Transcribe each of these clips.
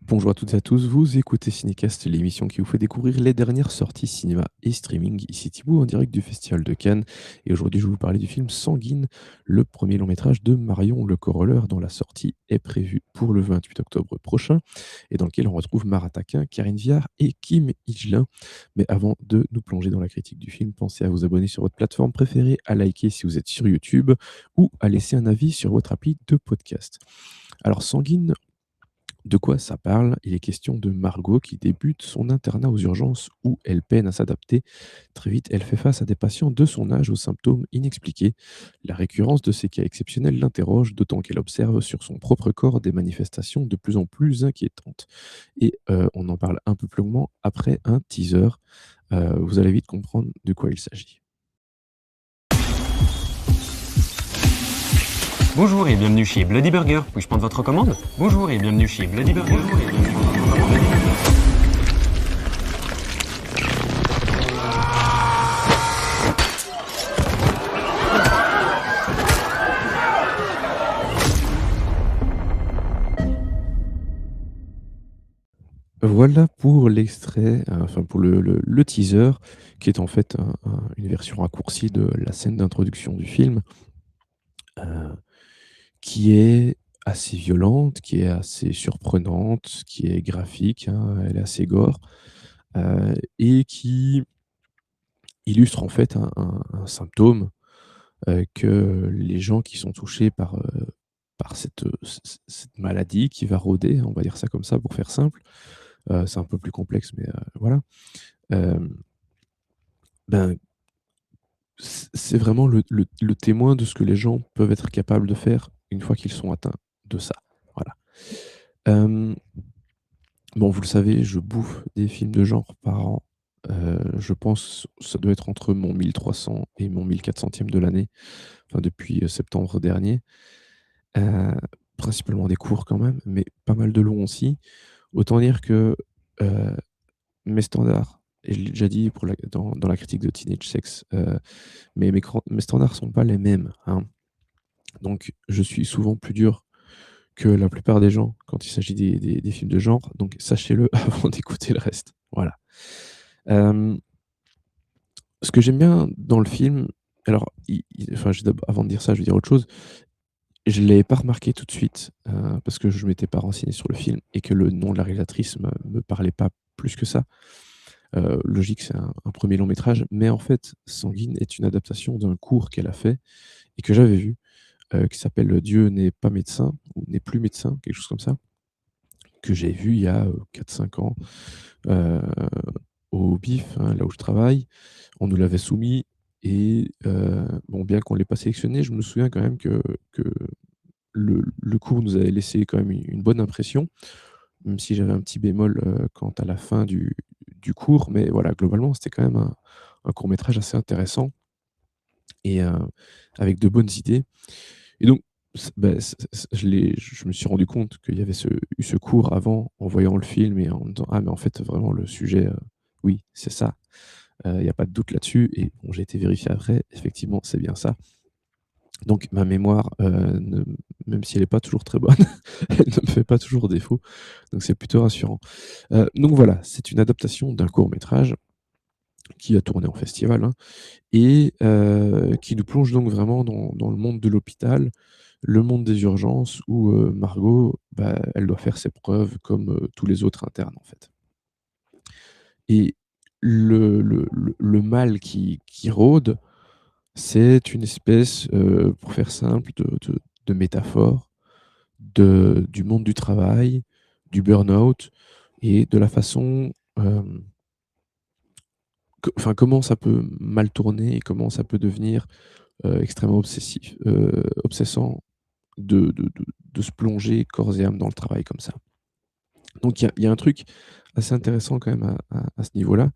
Bonjour à toutes et à tous, vous écoutez Cinécast, l'émission qui vous fait découvrir les dernières sorties cinéma et streaming. Ici Thibaut en direct du Festival de Cannes. Et aujourd'hui, je vais vous parler du film Sanguine, le premier long métrage de Marion Le Corolleur, dont la sortie est prévue pour le 28 octobre prochain et dans lequel on retrouve Mara Taquin, Karine Viard et Kim Higelin. Mais avant de nous plonger dans la critique du film, pensez à vous abonner sur votre plateforme préférée, à liker si vous êtes sur YouTube ou à laisser un avis sur votre appli de podcast. Alors Sanguine, de quoi ça parle? Il est question de Margot qui débute son internat aux urgences où elle peine à s'adapter. Très vite, elle fait face à des patients de son âge aux symptômes inexpliqués. La récurrence de ces cas exceptionnels l'interroge, d'autant qu'elle observe sur son propre corps des manifestations de plus en plus inquiétantes. Et on en parle un peu plus longuement après un teaser. Vous allez vite comprendre de quoi il s'agit. Bonjour et bienvenue chez Bloody Burger. Puis-je prendre votre commande? Bonjour et bienvenue chez Bloody Burger. Voilà pour l'extrait, enfin pour le teaser, qui est en fait une version raccourcie de la scène d'introduction du film, heu, qui est assez violente, qui est assez surprenante, qui est graphique, hein, elle est assez gore, et qui illustre en fait un symptôme, que les gens qui sont touchés par cette maladie qui va rôder, on va dire ça comme ça pour faire simple, c'est un peu plus complexe mais voilà, hem, ben c'est vraiment le témoin de ce que les gens peuvent être capables de faire une fois qu'ils sont atteints de ça. Voilà. Hem, bon, vous le savez, je bouffe des films de genre par an. Je pense ça doit être entre mon 1300 et mon 1400e de l'année, enfin depuis, septembre dernier. Heu, Principalement des courts quand même, mais pas mal de longs aussi. Autant dire que, heu, mes standards, et je l'ai déjà dit pour la dans la critique de Teenage Sex, mais mes standards sont pas les mêmes, hein. Donc je suis souvent plus dur que la plupart des gens quand il s'agit des films de genre, donc sachez-le avant d'écouter le reste. Voilà. Hem, Ce que j'aime bien dans le film, alors i enfin, avant de dire ça, je vais dire autre chose. Je l'ai pas remarqué tout de suite, parce que je m'étais pas renseigné sur le film et que le nom de la réalisatrice me parlait pas plus que ça. Logique, c'est un 1er long métrage, mais en fait, Sanguine est une adaptation d'un cours qu'elle a fait et que j'avais vu, qui s'appelle «Dieu n'est pas médecin» ou «N'est plus médecin», quelque chose comme ça, que j'ai vu il y a, 4-5 ans, heu, au BIF, hein, là où je travaille. On nous l'avait soumis et bon, bien qu'on l'ait pas sélectionné, je me souviens quand même que le cours nous avait laissé quand même une bonne impression, même si j'avais un petit bémol, quant à la fin du cours. Mais voilà, globalement, c'était quand même un court métrage assez intéressant et avec de bonnes idées. Et donc je me suis rendu compte qu'il y avait ce cours avant, en voyant le film et en me disant: «Ah mais en fait, vraiment le sujet, oui, c'est ça, il y a pas de doute là-dessus», et bon, j'ai été vérifié après, effectivement, c'est bien ça. Donc ma mémoire, ne même si elle est pas toujours très bonne, elle ne me fait pas toujours défaut, donc c'est plutôt rassurant. Donc voilà, c'est une adaptation d'un court métrage qui a tourné en festival, hein, et qui nous plonge donc vraiment dans le monde de l'hôpital, le monde des urgences où, Margot, bah, elle doit faire ses preuves comme, tous les autres internes, en fait. Et le mal qui rôde, c'est une espèce, pour faire simple, de métaphore du monde du travail, du burn-out et de la façon, enfin, comment ça peut mal tourner et comment ça peut devenir, extrêmement obsessant de se plonger corps et âme dans le travail comme ça. Donc il y a un truc assez intéressant quand même à ce niveau-là,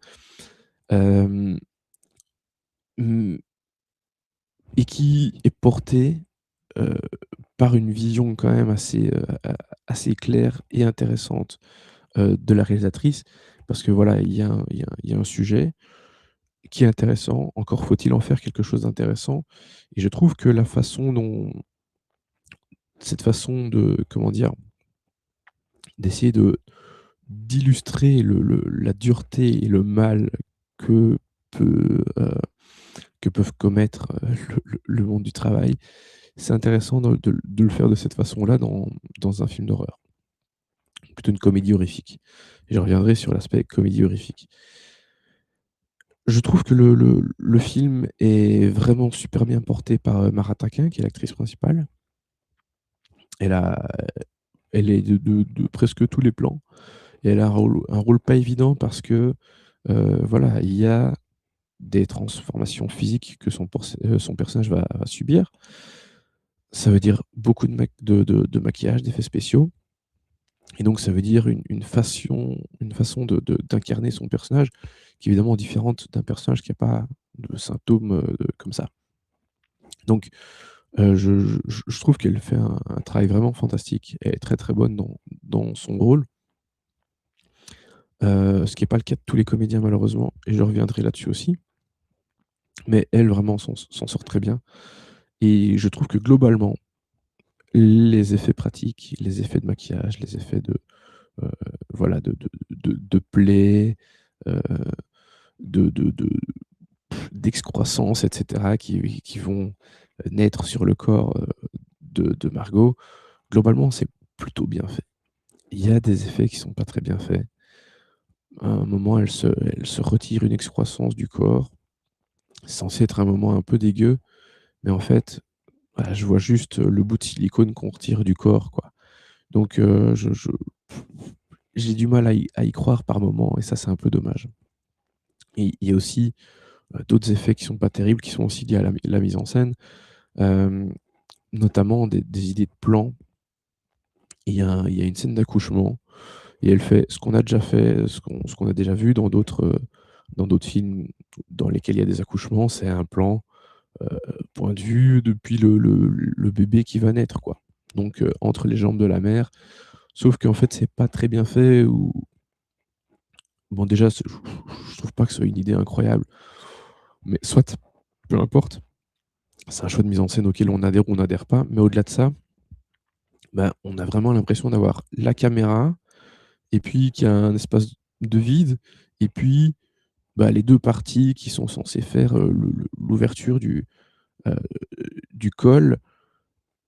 hem, mmh et qui est porté, heu, par une vision quand même assez claire et intéressante, de la réalisatrice. Parce que voilà, il y a un sujet qui est intéressant, encore faut-il en faire quelque chose d'intéressant, et je trouve que la façon dont cette façon de, comment dire? D'essayer d'illustrer la dureté et le mal que peut, que peuvent commettre, le monde du travail, c'est intéressant de le faire de cette façon-là dans un film d'horreur. Plutôt une comédie horrifique. Et je reviendrai sur l'aspect comédie horrifique. Je trouve que le film est vraiment super bien porté par, Mara Takin, qui est l'actrice principale. Elle a elle est de presque tous les plans et elle a un rôle pas évident parce que, voilà, il y a des transformations physiques que son personnage va subir. Ça veut dire beaucoup de maquillage, d'effets spéciaux et donc ça veut dire une façon d'incarner son personnage qui est évidemment différente d'un personnage qui a pas de symptômes, comme ça. Donc je trouve qu'elle fait un travail vraiment fantastique. Elle est très, très bonne dans son rôle, ce qui est pas le cas de tous les comédiens malheureusement et je reviendrai là-dessus aussi. Mais elle vraiment s'en sort très bien et je trouve que globalement, les effets pratiques, les effets de maquillage, les effets heu, voilà de plaies, heu, de d'excroissance et cetera qui vont naître sur le corps, de Margot, globalement, c'est plutôt bien fait. Il y a des effets qui sont pas très bien faits. À un moment, elle se retire une excroissance du corps. C'est censé être un moment un peu dégueu, mais en fait, bah, je vois juste le bout de silicone qu'on retire du corps, quoi. Donc j'ai du mal à y croire par moment et ça, c'est un peu dommage. Et il y a aussi, d'autres effets qui sont pas terribles, qui sont aussi liés à la mise en scène, hem, notamment des idées de plans. Il y a une scène d'accouchement et elle fait ce qu'on a déjà fait, ce qu'on a déjà vu dans d'autres films dans lesquels il y a des accouchements, c'est un plan, point de vue depuis le bébé qui va naître, quoi. Donc entre les jambes de la mère, sauf qu'en fait, c'est pas très bien fait ou bon déjà, je trouve pas que ce soit une idée incroyable, mais soit, peu importe. C'est un choix de mise en scène auquel on adhère ou on n'adhère pas, mais au-delà de ça, bah, on a vraiment l'impression d'avoir la caméra et puis qu'il y a un espace de vide et puis, bah, les 2 parties qui sont censées faire, l'ouverture heu, du col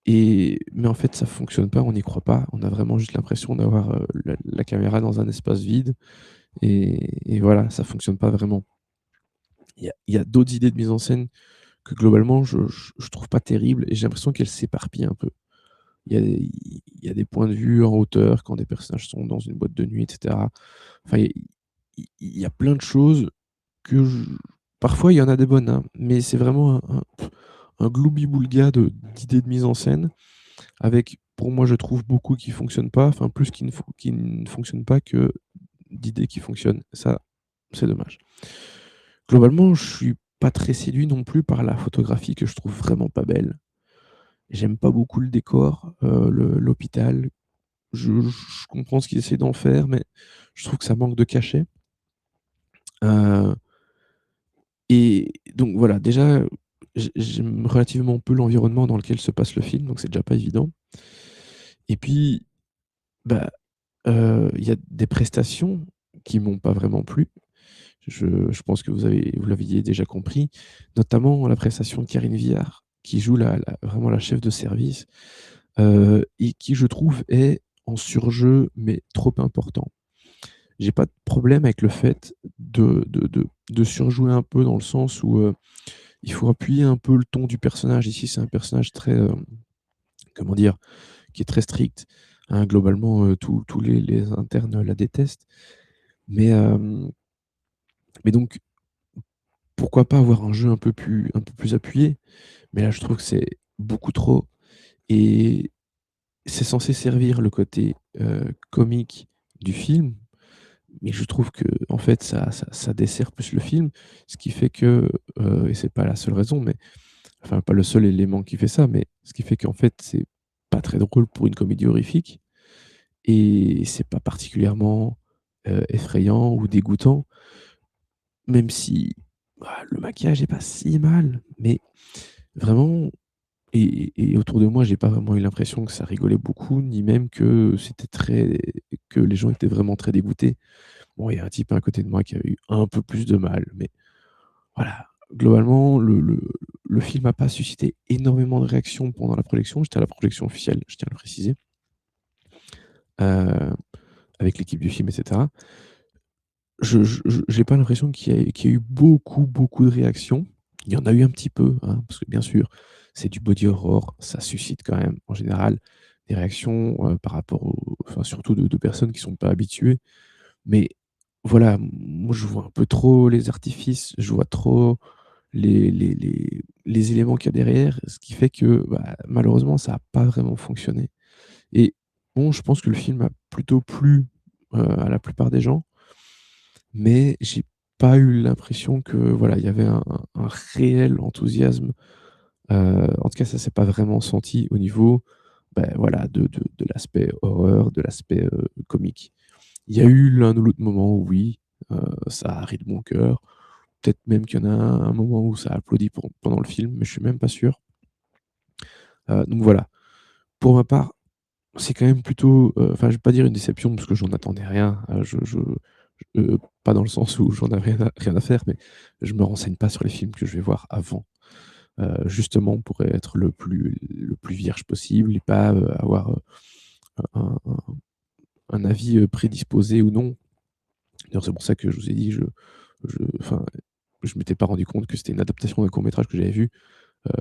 mais en fait ça fonctionne pas, on n'y croit pas. On a vraiment juste l'impression d'avoir, la caméra dans un espace vide et voilà, ça fonctionne pas vraiment. Il y a d'autres idées de mise en scène que globalement je trouve pas terribles et j'ai l'impression qu'elles s'éparpillent un peu. Il y a des points de vue en hauteur quand des personnages sont dans une boîte de nuit et cetera. Enfin, il y a plein de choses que je parfois il y en a des bonnes, hein, mais c'est vraiment un gloubi-boulga d'idées de mise en scène avec, pour moi, je trouve beaucoup qui fonctionnent pas, enfin plus qui ne fonctionnent pas que d'idées qui fonctionnent. Ça, c'est dommage. Globalement, je suis pas très séduit non plus par la photographie que je trouve vraiment pas belle. J'aime pas beaucoup le décor, l'hôpital. Je comprends ce qu'ils essaient d'en faire, mais je trouve que ça manque de cachet. Heu et donc voilà, déjà, j'aime relativement peu l'environnement dans lequel se passe le film, donc c'est déjà pas évident et puis, bah, il y a des prestations qui m'ont pas vraiment plu. Je pense que vous l'aviez déjà compris, notamment la prestation de Karine Viard, qui joue vraiment la chef de service, et qui, je trouve, est en surjeu, mais trop important. J'ai pas de problème avec le fait de surjouer un peu dans le sens où, il faut appuyer un peu le ton du personnage. Ici, c'est un personnage très, comment dire? Qui est très strict, hein. Globalement, tous les internes la détestent. Mais, donc pourquoi pas avoir un jeu un peu plus appuyé? Mais là, je trouve que c'est beaucoup trop et c'est censé servir le côté, comique du film, mais je trouve qu'en fait, ça dessert plus le film, ce qui fait que, et c'est pas la seule raison, mais enfin, pas le seul élément qui fait ça, mais ce qui fait qu'en fait, c'est pas très drôle pour une comédie horrifique et c'est pas particulièrement, effrayant ou dégoûtant, même si, bah, le maquillage est pas si mal, mais vraiment, et autour de moi, j'ai pas vraiment eu l'impression que ça rigolait beaucoup, ni même que que les gens étaient vraiment très dégoûtés. Bon, il y a un type à côté de moi qui a eu un peu plus de mal, mais voilà. Globalement, le film a pas suscité énormément de réactions pendant la projection. J'étais à la projection officielle, je tiens à le préciser, heu, avec l'équipe du film et cetera. Je j'ai pas l'impression qu'il y a eu beaucoup, beaucoup de réactions. Il y en a eu un petit peu, hein, parce que bien sûr, c'est du body horror, ça suscite quand même, en général, des réactions, par rapport enfin, surtout de personnes qui sont pas habituées. Mais voilà, moi, je vois un peu trop les artifices, je vois trop les éléments qu'il y a derrière, ce qui fait que, bah, malheureusement, ça a pas vraiment fonctionné. Et bon, je pense que le film a plutôt plu, à la plupart des gens, mais j'ai pas eu l'impression que, voilà, il y avait un réel enthousiasme. En tout cas, ça s'est pas vraiment senti au niveau, bah, voilà, de l'aspect horreur, de l'aspect, comique. Il y a eu l'un ou l'autre moment où oui, ça a ri de mon cœur. Peut-être même qu'il y en a un moment où ça a applaudi pendant le film, mais je suis même pas sûr. Donc voilà. Pour ma part, c'est quand même plutôt, enfin, je vais pas dire une déception parce que j'en attendais rien. Pas dans le sens où j'en avais rien à faire, mais je me renseigne pas sur les films que je vais voir avant, justement pour être le plus vierge possible et pas, avoir, un un un avis, prédisposé ou non. D'ailleurs, c'est pour ça que je vous ai dit, enfin, je m'étais pas rendu compte que c'était une adaptation d'un court métrage que j'avais vu. Heu,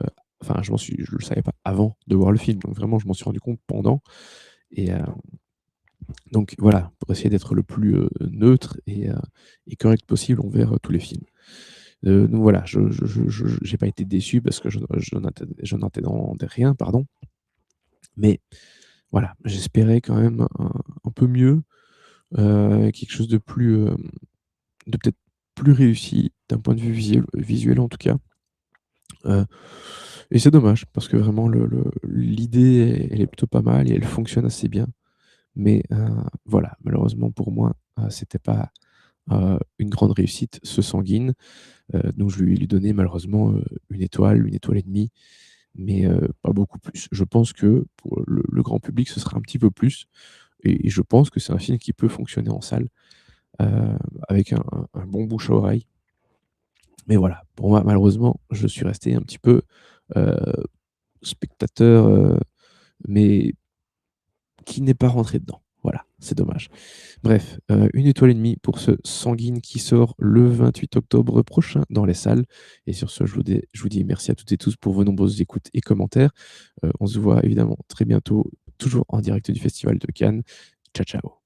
enfin, je le savais pas avant de voir le film, donc vraiment je m'en suis rendu compte pendant. Et donc voilà, pour essayer d'être le plus, neutre et correct possible envers, tous les films. Donc voilà, je j'ai pas été déçu parce que je n'attendais rien, pardon, mais voilà, j'espérais quand même un peu mieux, quelque chose de peut-être plus réussi d'un point de vue visuel en tout cas. Heu et c'est dommage parce que vraiment l'idée, elle est plutôt pas mal et elle fonctionne assez bien. Mais voilà, malheureusement pour moi, c'était pas, une grande réussite, ce Sanguine. Donc je vais lui donner malheureusement, 1 étoile et demie, mais pas beaucoup plus. Je pense que pour le grand public, ce sera un petit peu plus et je pense que c'est un film qui peut fonctionner en salle, heu, avec un bon bouche à oreille. Mais voilà, pour moi, malheureusement, je suis resté un petit peu, heu, spectateur, mais qui n'est pas rentré dedans. Voilà, c'est dommage. Bref, 1 étoile et demie pour ce Sanguine qui sort le 28 octobre prochain dans les salles. Et sur ce, je vous dis merci à toutes et tous pour vos nombreuses écoutes et commentaires. On se voit évidemment très bientôt, toujours en direct du festival de Cannes. Ciao, ciao.